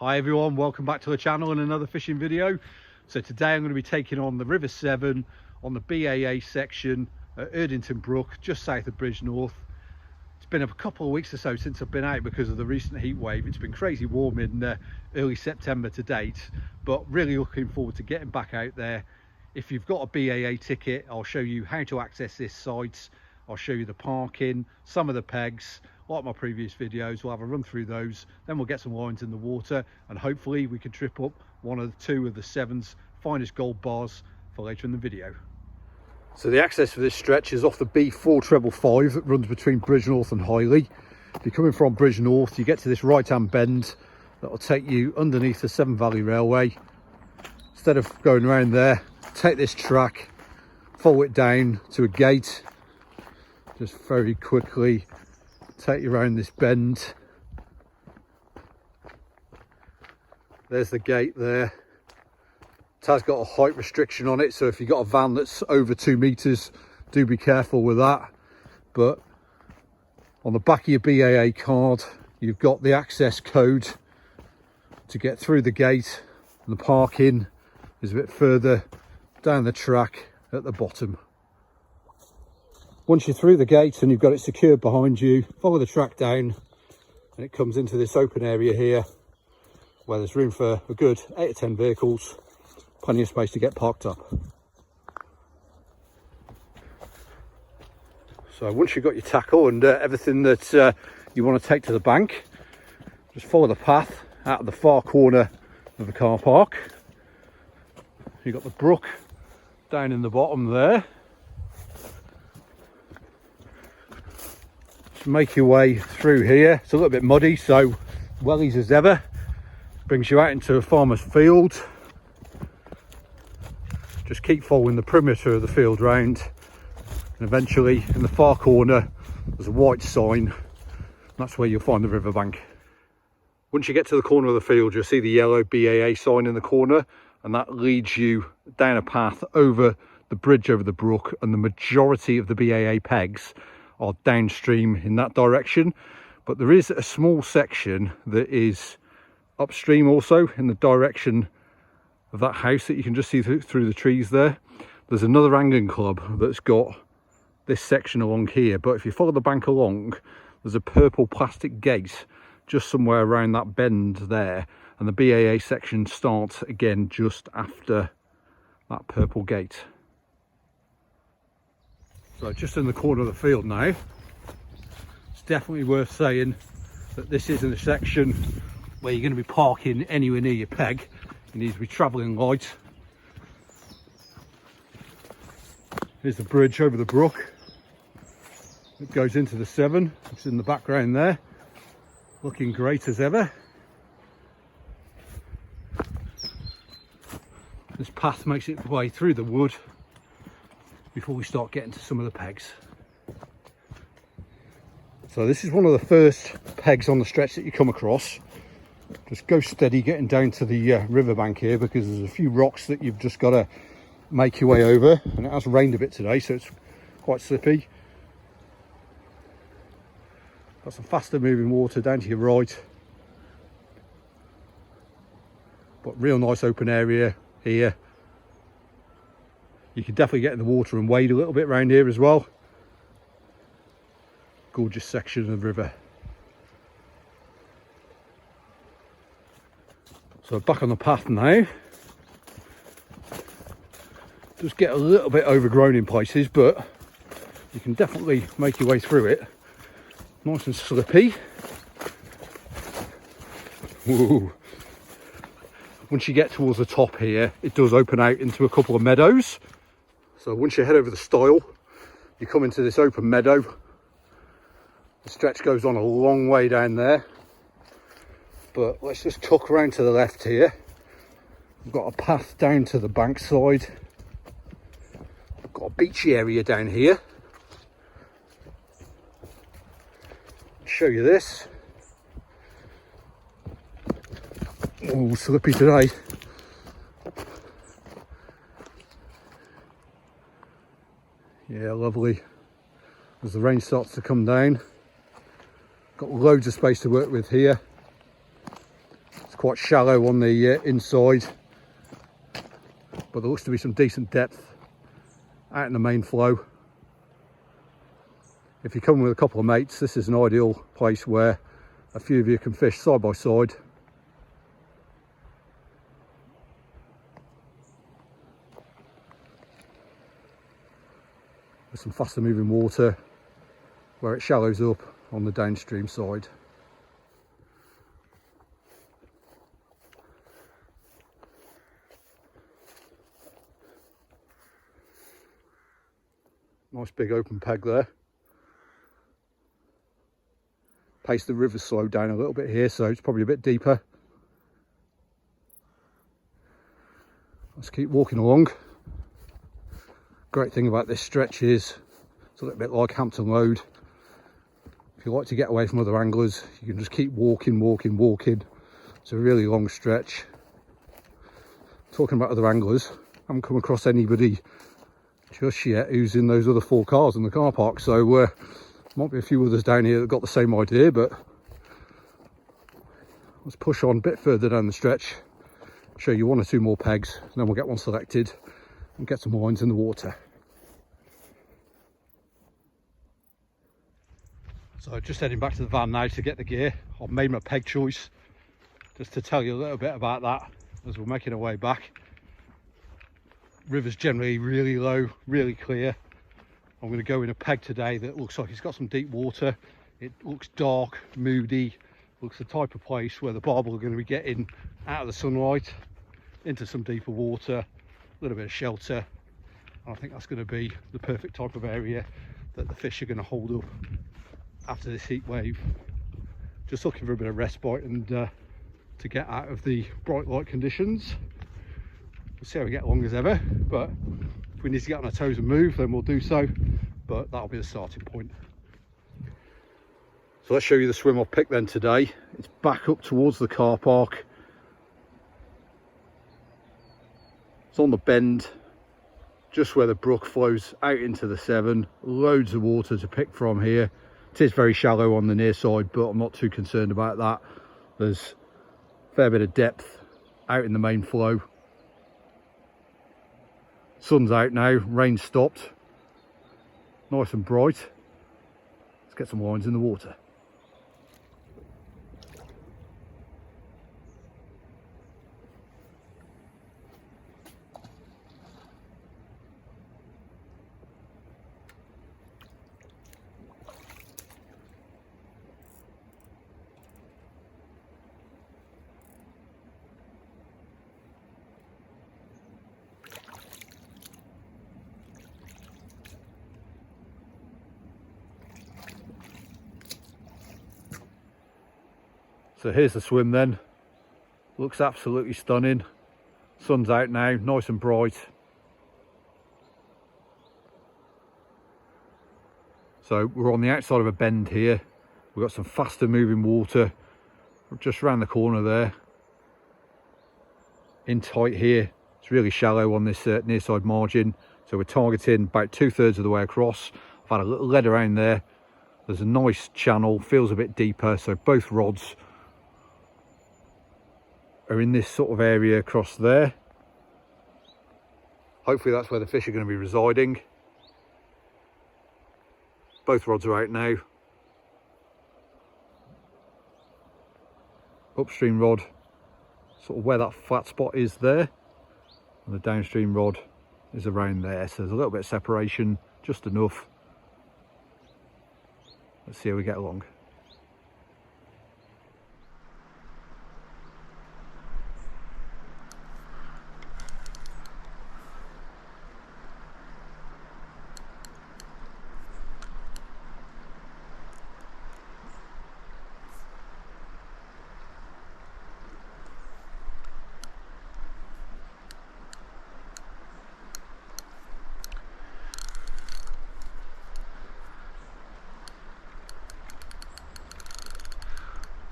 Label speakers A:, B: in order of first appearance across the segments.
A: Hi everyone, welcome back to the channel and another fishing video. So today I'm going to be taking on the River Severn on the BAA section at Eardington Brook, just south of Bridgnorth. It's been a couple of weeks or so since I've been out because of the recent heat wave. It's been crazy warm in early September to date, but really looking forward to getting back out there. If you've got a BAA ticket, I'll show you how to access this site. I'll show you the parking, some of the pegs. Like my previous videos, we'll have a run through those, then we'll get some lines in the water, and hopefully we can trip up one of the two of the Severn's finest gold bars for later in the video. So the access for this stretch is off the B4555 that runs between Bridgnorth and Highley. If you're coming from Bridgnorth, you get to this right hand bend that will take you underneath the Severn Valley Railway. Instead of going around there, take this track, follow it down to a gate, just very quickly take you around this bend. There's the gate there. It has got a height restriction on it, so if you've got a van that's over 2 meters, do be careful with that. But on the back of your BAA card, you've got the access code to get through the gate, and the parking is a bit further down the track at the bottom. Once you're through the gate and you've got it secured behind you, follow the track down and it comes into this open area here where there's room for a good 8 or 10 vehicles, plenty of space to get parked up. So once you've got your tackle and everything that you want to take to the bank, just follow the path out of the far corner of the car park. You've got the brook down in the bottom there. Make your way through here. It's a little bit muddy, so wellies as ever. Brings you out into a farmer's field. Just keep following the perimeter of the field round, and eventually in the far corner there's a white sign. That's where you'll find the riverbank. Once you get to the corner of the field, you'll see the yellow BAA sign in the corner, and that leads you down a path over the bridge over the brook, and the majority of the BAA pegs are downstream in that direction, but there is a small section that is upstream also in the direction of that house that you can just see through the trees there. There's another angling club that's got this section along here, but if you follow the bank along, there's a purple plastic gate just somewhere around that bend there, and the BAA section starts again just after that purple gate. So just in the corner of the field now, it's definitely worth saying that this isn't a section where you're going to be parking anywhere near your peg. You need to be travelling light. Here's the bridge over the brook. It goes into the Severn. It's in the background there, looking great as ever. This path makes its way through the wood before we start getting to some of the pegs. So this is one of the first pegs on the stretch that you come across. Just go steady getting down to the riverbank here, because there's a few rocks that you've just got to make your way over, and it has rained a bit today, so it's quite slippy. Got some faster moving water down to your right, but real nice open area here. You can definitely get in the water and wade a little bit around here as well. Gorgeous section of the river. So back on the path now. Just get a little bit overgrown in places, but you can definitely make your way through it. Nice and slippy. Ooh. Once you get towards the top here, it does open out into a couple of meadows. So once you head over the stile, you come into this open meadow. The stretch goes on a long way down there, but let's just tuck around to the left here. We've got a path down to the bank side. We've got a beachy area down here. I'll show you this. Oh, slippy today. Yeah, lovely. As the rain starts to come down, got loads of space to work with here. It's quite shallow on the inside, but there looks to be some decent depth out in the main flow. If you come with a couple of mates, this is an ideal place where a few of you can fish side by side. There's some faster moving water where it shallows up on the downstream side. Nice big open peg there. Pace the river slowed down a little bit here, so it's probably a bit deeper. Let's keep walking along. Great thing about this stretch is it's a little bit like Hampton Road. If you like to get away from other anglers, you can just keep walking. It's a really long stretch. Talking about other anglers, I haven't come across anybody just yet who's in those other 4 cars in the car park, so might be a few others down here that got the same idea, but let's push on a bit further down the stretch, show you 1 or 2 more pegs, and then we'll get one selected and get some lines in the water. So just heading back to the van now to get the gear. I've made my peg choice, just to tell you a little bit about that as we're making our way back. River's generally really low, really clear. I'm going to go in a peg today that looks like it's got some deep water. It looks dark, moody, looks the type of place where the barbel are going to be getting out of the sunlight into some deeper water, a little bit of shelter. And I think that's going to be the perfect type of area that the fish are going to hold up after this heat wave. Just looking for a bit of respite and to get out of the bright light conditions. We'll see how we get along as ever, but if we need to get on our toes and move, then we'll do so, but that'll be the starting point. So let's show you the swim I've picked then today. It's back up towards the car park. It's on the bend, just where the brook flows out into the Severn. Loads of water to pick from here. It is very shallow on the near side, but I'm not too concerned about that. There's a fair bit of depth out in the main flow. Sun's out now, rain stopped, nice and bright. Let's get some lines in the water. So here's the swim then. Looks absolutely stunning. Sun's out now, nice and bright. So we're on the outside of a bend here. We've got some faster moving water just around the corner there. In tight here. It's really shallow on this near side margin. So we're targeting about 2/3 of the way across. I've had a little lead around there. There's a nice channel, feels a bit deeper. So both rods are in this sort of area across there. Hopefully that's where the fish are going to be residing. Both rods are out now. Upstream rod, sort of where that flat spot is there, and the downstream rod is around there. So there's a little bit of separation, just enough. Let's see how we get along.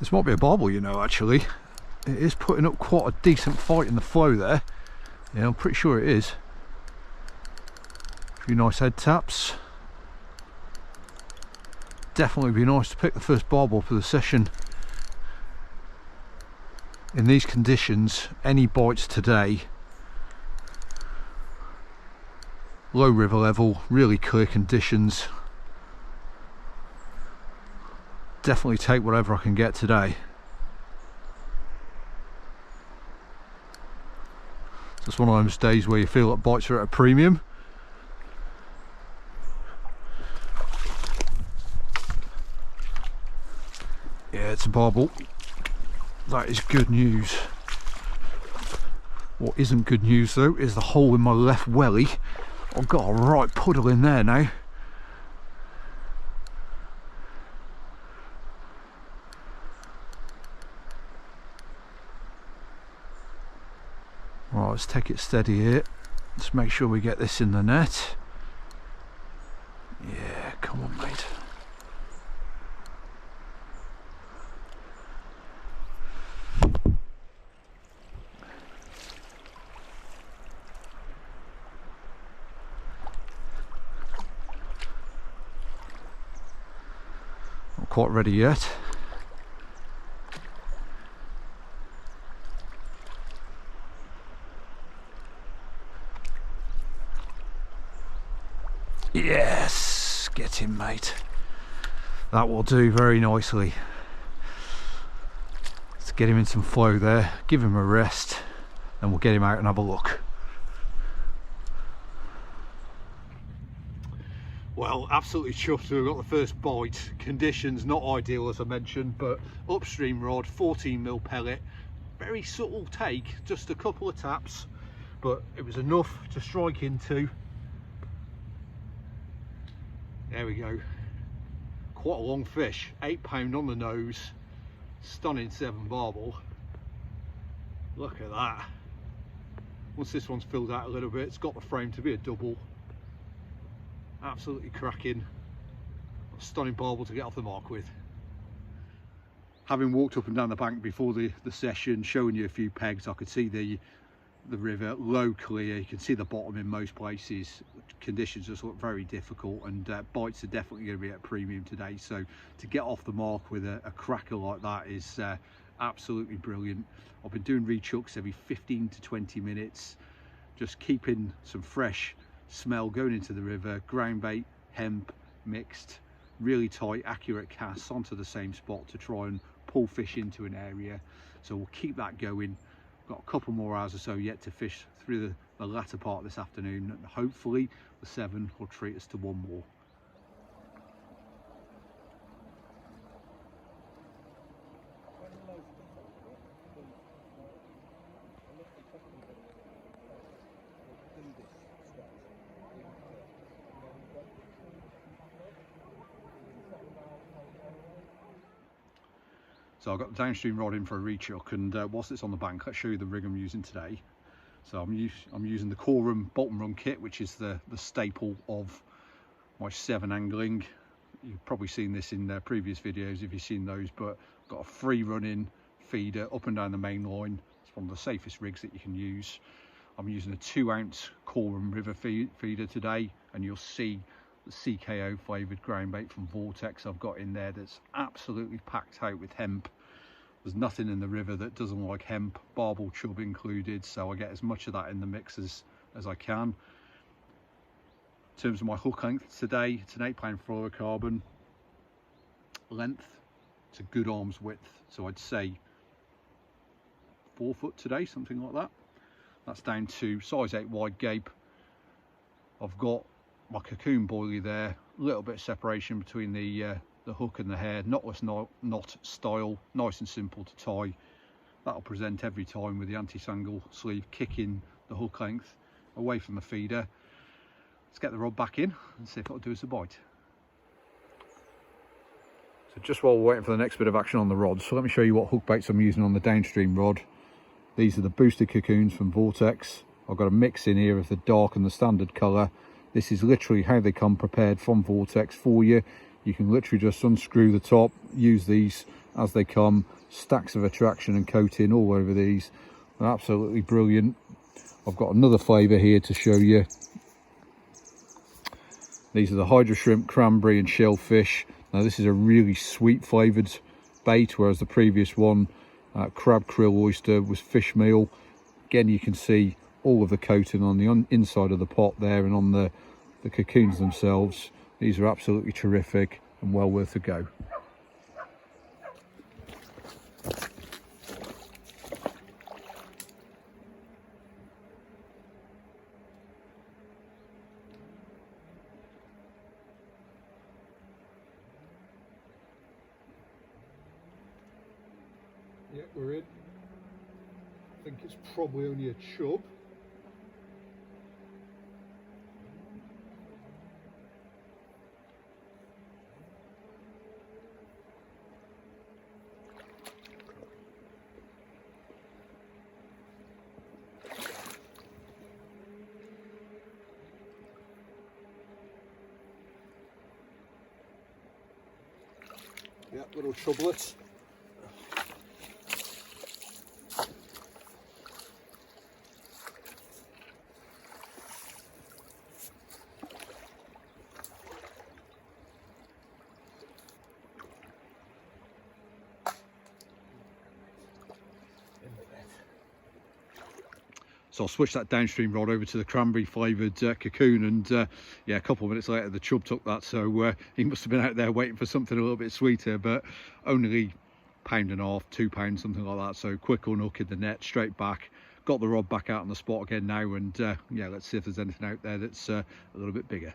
A: This might be a barbel, you know, actually. It is putting up quite a decent fight in the flow there. Yeah, I'm pretty sure it is. A few nice head taps. Definitely be nice to pick the first barbel for the session. In these conditions, any bites today, low river level, really clear conditions, definitely take whatever I can get today. So it's one of those days where you feel like bites are at a premium. Yeah, it's a barbel. That is good news. What isn't good news though is the hole in my left welly. I've got a right puddle in there now. Right, let's take it steady here. Let's make sure we get this in the net. Yeah, come on mate. Not quite ready yet. Yes, get him mate. That will do very nicely. Let's get him in some flow there, give him a rest, and we'll get him out and have a look. Well, absolutely chuffed to have got the first bite. Conditions not ideal as I mentioned, but upstream rod, 14mm pellet, very subtle take, just a couple of taps, but it was enough to strike into. There we go. Quite a long fish, 8 pound on the nose, stunning Severn barbel. Look at that. Once this one's filled out a little bit, it's got the frame to be a double. Absolutely cracking. Stunning barbel to get off the mark with. Having walked up and down the bank before the session, showing you a few pegs, I could see the river low clear. You can see the bottom in most places. Conditions just look very difficult, and bites are definitely going to be at a premium today. So to get off the mark with a cracker like that is absolutely brilliant. I've been doing rechucks every 15 to 20 minutes, just keeping some fresh smell going into the river. Ground bait, hemp mixed, really tight, accurate casts onto the same spot to try and pull fish into an area. So we'll keep that going. Got a couple more hours or so yet to fish through the latter part of this afternoon, and hopefully the Severn will treat us to one more. So I've got the downstream rod in for a rechuck, and whilst it's on the bank, let's show you the rig I'm using today. So I'm using the Korum bolt and run kit, which is the staple of my Severn angling. You've probably seen this in previous videos if you've seen those, but I've got a free running feeder up and down the main line. It's one of the safest rigs that you can use. I'm using a 2-ounce Korum river feeder today, and you'll see the CKO flavoured ground bait from Vortex I've got in there that's absolutely packed out with hemp. There's nothing in the river that doesn't like hemp, barbel, chub included, so I get as much of that in the mix as I can. In terms of my hook length today, it's an 8 pound fluorocarbon. Length, it's a good arm's width, so I'd say 4 foot today, something like that. That's down to size 8 wide gape. I've got my cocoon boilie there, a little bit of separation between the hook and the hair, knotless knot style, nice and simple to tie. That'll present every time with the anti-sangle sleeve kicking the hook length away from the feeder. Let's get the rod back in and see if it'll do us a bite. So just while we're waiting for the next bit of action on the rod, so let me show you what hook baits I'm using on the downstream rod. These are the boosted cocoons from Vortex. I've got a mix in here of the dark and the standard colour. This is literally how they come prepared from Vortex for you. You can literally just unscrew the top, use these as they come, stacks of attraction and coating all over these. They're absolutely brilliant. I've got another flavour here to show you. These are the hydro shrimp, cranberry and shellfish. Now this is a really sweet flavoured bait, whereas the previous one crab, krill, oyster was fish meal. Again, you can see all of the coating on the inside of the pot there, and on the cocoons themselves. These are absolutely terrific and well worth a go. Yeah, we're in. I think it's probably only a chub. Yeah, little chublets. So I'll switch that downstream rod over to the cranberry flavoured cocoon, and yeah, a couple of minutes later the chub took that, so he must have been out there waiting for something a little bit sweeter, but only £1.5, £2, something like that. So quick unhook in the net, straight back, got the rod back out on the spot again now, and yeah, let's see if there's anything out there that's a little bit bigger.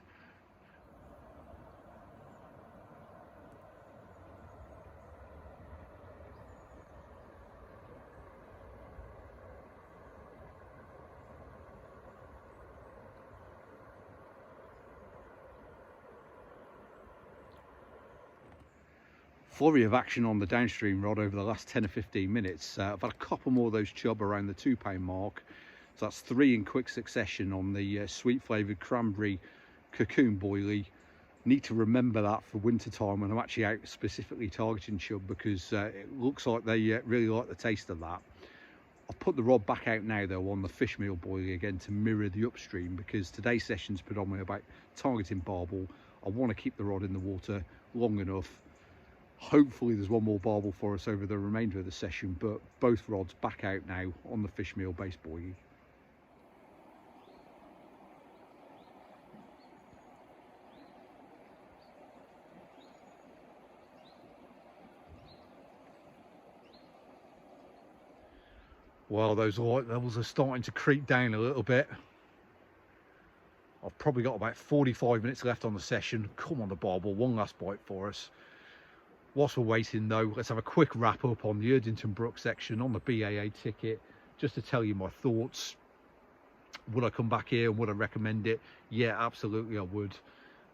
A: Flurry of action on the downstream rod over the last 10 or 15 minutes. I've had a couple more of those chub around the £2 mark. So that's 3 in quick succession on the sweet flavoured cranberry cocoon boilie. Need to remember that for winter time when I'm actually out specifically targeting chub, because it looks like they really like the taste of that. I've put the rod back out now though on the fish meal boilie again to mirror the upstream, because today's session's predominantly about targeting barbel. I want to keep the rod in the water long enough. Hopefully there's one more barbel for us over the remainder of the session, but both rods back out now on the fish meal based boilie. Well, those light levels are starting to creep down a little bit. I've probably got about 45 minutes left on the session. Come on the barbel, one last bite for us. Whilst we're waiting though, let's have a quick wrap up on the Eardington Brook section on the BAA ticket, just to tell you my thoughts. Would I come back here and would I recommend it? Yeah, absolutely I would.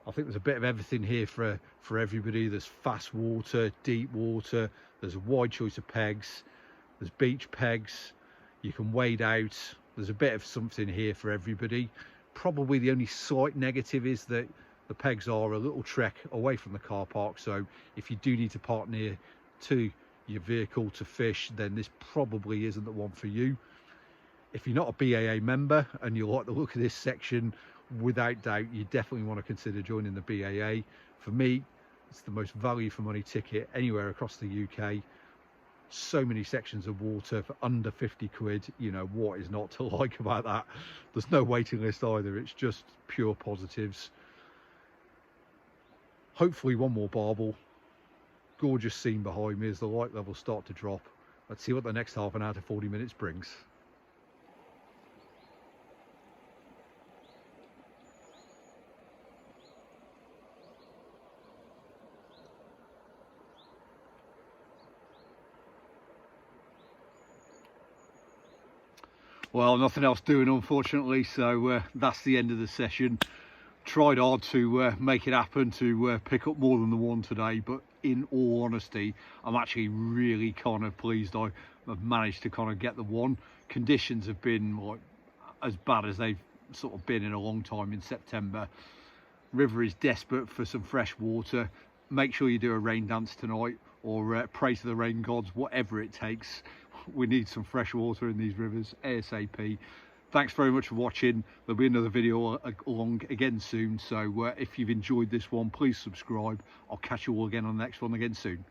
A: I think there's a bit of everything here for everybody. There's fast water, deep water, there's a wide choice of pegs, there's beach pegs, you can wade out, there's a bit of something here for everybody. Probably the only slight negative is that the pegs are a little trek away from the car park, so if you do need to park near to your vehicle to fish, then this probably isn't the one for you. If you're not a BAA member and you like the look of this section, without doubt you definitely want to consider joining the BAA. For me, it's the most value for money ticket anywhere across the UK. So many sections of water for under 50 quid. You know, what is not to like about that? There's no waiting list either, it's just pure positives. Hopefully one more barbel. Gorgeous scene behind me as the light levels start to drop. Let's see what the next half an hour to 40 minutes brings. Well, nothing else doing unfortunately, so that's the end of the session. Tried hard to make it happen, to pick up more than the one today, but in all honesty I'm actually really kind of pleased I've managed to kind of get the one. Conditions have been like as bad as they've sort of been in a long time in September. River is desperate for some fresh water. Make sure you do a rain dance tonight, or pray to the rain gods, whatever it takes. We need some fresh water in these rivers ASAP. Thanks very much for watching. There'll be another video along again soon, so if you've enjoyed this one, please subscribe. I'll catch you all again on the next one again soon.